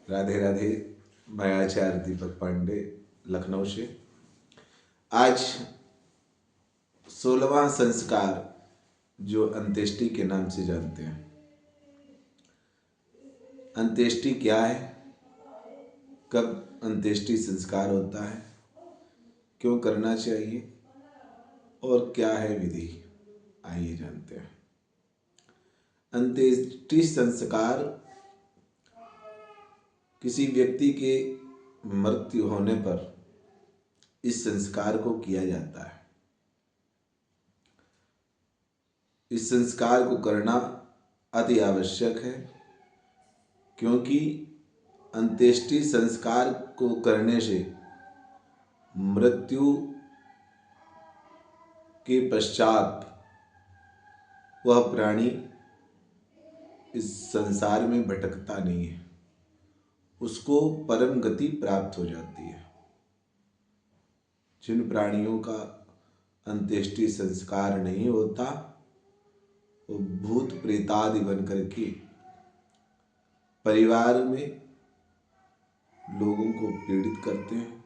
राधे राधे। मैं आचार्य दीपक पांडे लखनऊ से। आज 16वां संस्कार जो अंत्येष्टि के नाम से जानते हैं। अंत्येष्टि क्या है, कब अंत्येष्टि संस्कार होता है, क्यों करना चाहिए और क्या है विधि, आइए जानते हैं। अंत्येष्टि संस्कार किसी व्यक्ति के मृत्यु होने पर इस संस्कार को किया जाता है। इस संस्कार को करना अति आवश्यक है, क्योंकि अंत्येष्टि संस्कार को करने से मृत्यु के पश्चात वह प्राणी इस संसार में भटकता नहीं है, उसको परम गति प्राप्त हो जाती है। जिन प्राणियों का अंत्येष्टि संस्कार नहीं होता वो भूत प्रेतादि बन करके परिवार में लोगों को पीड़ित करते हैं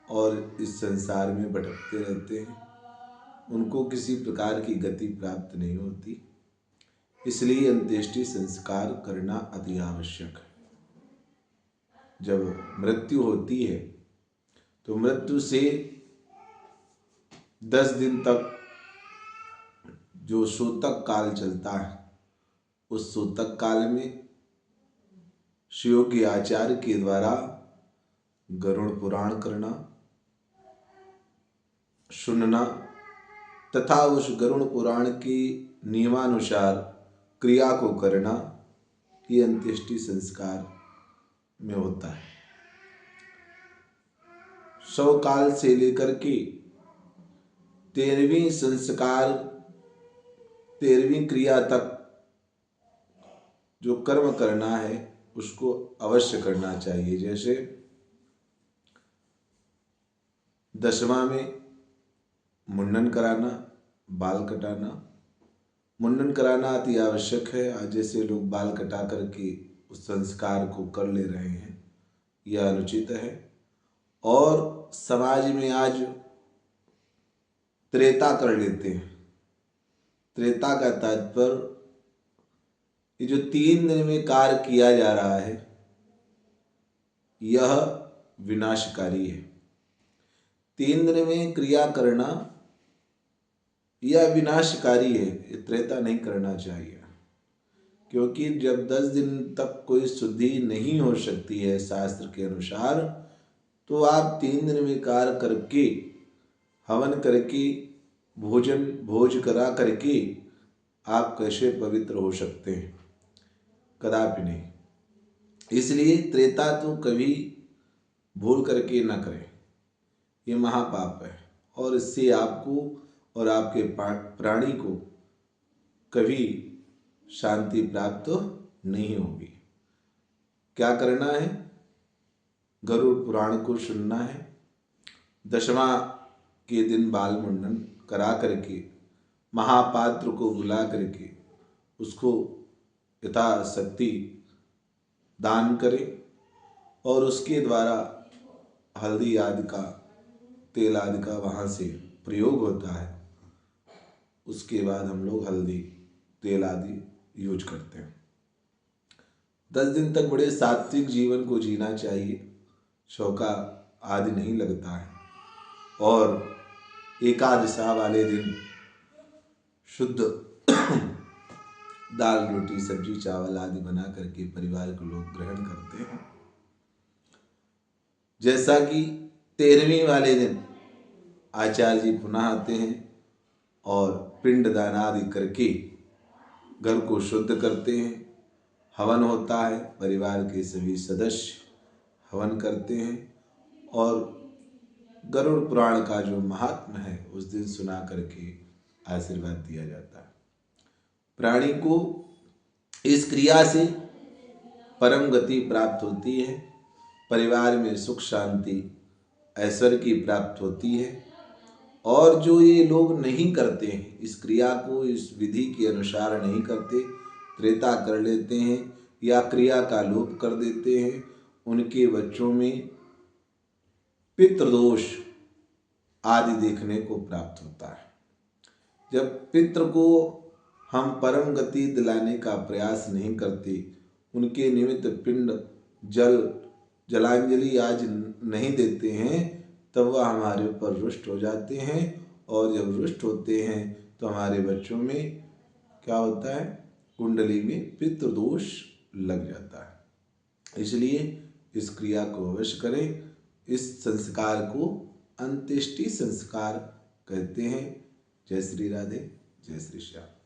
और इस संसार में भटकते रहते हैं। उनको किसी प्रकार की गति प्राप्त नहीं होती, इसलिए अंत्येष्टि संस्कार करना अति आवश्यक है। जब मृत्यु होती है तो मृत्यु से 10 दिन तक जो सूतक काल चलता है, उस सूतक काल में शिवयोगी आचार्य के द्वारा गरुड़ पुराण करना, सुनना तथा उस गरुड़ पुराण की नियमानुसार क्रिया को करना, ये अंत्येष्टि संस्कार में होता है। शव काल से लेकर के 13वीं क्रिया तक जो कर्म करना है उसको अवश्य करना चाहिए। जैसे 10वां में मुंडन कराना, बाल कटाना। मुंडन कराना अति आवश्यक है। आज जैसे लोग बाल कटा करके उस संस्कार को कर ले रहे हैं, यह अनुचित है। और समाज में आज त्रेता कर लेते हैं। त्रेता का तात्पर्य ये जो 3 दिन में कार्य किया जा रहा है यह विनाशकारी है। 3 दिन में क्रिया करना यह विनाशकारी है, ये त्रेता नहीं करना चाहिए। क्योंकि जब 10 दिन तक कोई शुद्धि नहीं हो सकती है शास्त्र के अनुसार, तो आप 3 दिन में कार्य करके, हवन करके, भोज करा करके आप कैसे पवित्र हो सकते हैं? कदापि नहीं। इसलिए त्रेता तो कभी भूल करके न करें, ये महापाप है और इससे आपको और आपके प्राणी को कभी शांति प्राप्त नहीं होगी। क्या करना है? गरुड़ पुराण को सुनना है। 10वां के दिन बाल मुंडन करा करके महापात्र को बुला करके उसको यथाशक्ति दान करें और उसके द्वारा हल्दी आदि का, तेल आदि का वहाँ से प्रयोग होता है। उसके बाद हम लोग हल्दी, तेल आदि यूज करते हैं। 10 दिन तक बड़े सात्विक जीवन को जीना चाहिए, शौका आदि नहीं लगता है। और एकादशा वाले दिन शुद्ध दाल, रोटी, सब्जी, चावल आदि बना करके परिवार के लोग ग्रहण करते हैं। जैसा कि 13वीं वाले दिन आचार्य जी पुनः आते हैं और पिंडदान आदि करके घर को शुद्ध करते हैं। हवन होता है, परिवार के सभी सदस्य हवन करते हैं और गरुड़ पुराण का जो महात्म्य है उस दिन सुना करके आशीर्वाद दिया जाता है। प्राणी को इस क्रिया से परम गति प्राप्त होती है, परिवार में सुख शांति ऐश्वर्य की प्राप्त होती है। और जो ये लोग नहीं करते हैं, इस क्रिया को इस विधि के अनुसार नहीं करते, त्रेता कर लेते हैं, या क्रिया का लोप कर देते हैं, उनके बच्चों में पितृदोष आदि देखने को प्राप्त होता है। जब पितृ को हम परम गति दिलाने का प्रयास नहीं करते, उनके निमित्त पिंड जलांजलि आज नहीं देते हैं, तब वह हमारे ऊपर रुष्ट हो जाते हैं। और जब रुष्ट होते हैं तो हमारे बच्चों में क्या होता है, कुंडली में पितृदोष लग जाता है। इसलिए इस क्रिया को अवश्य करें। इस संस्कार को अंत्येष्टि संस्कार कहते हैं। जय श्री राधे, जय श्री श्याम।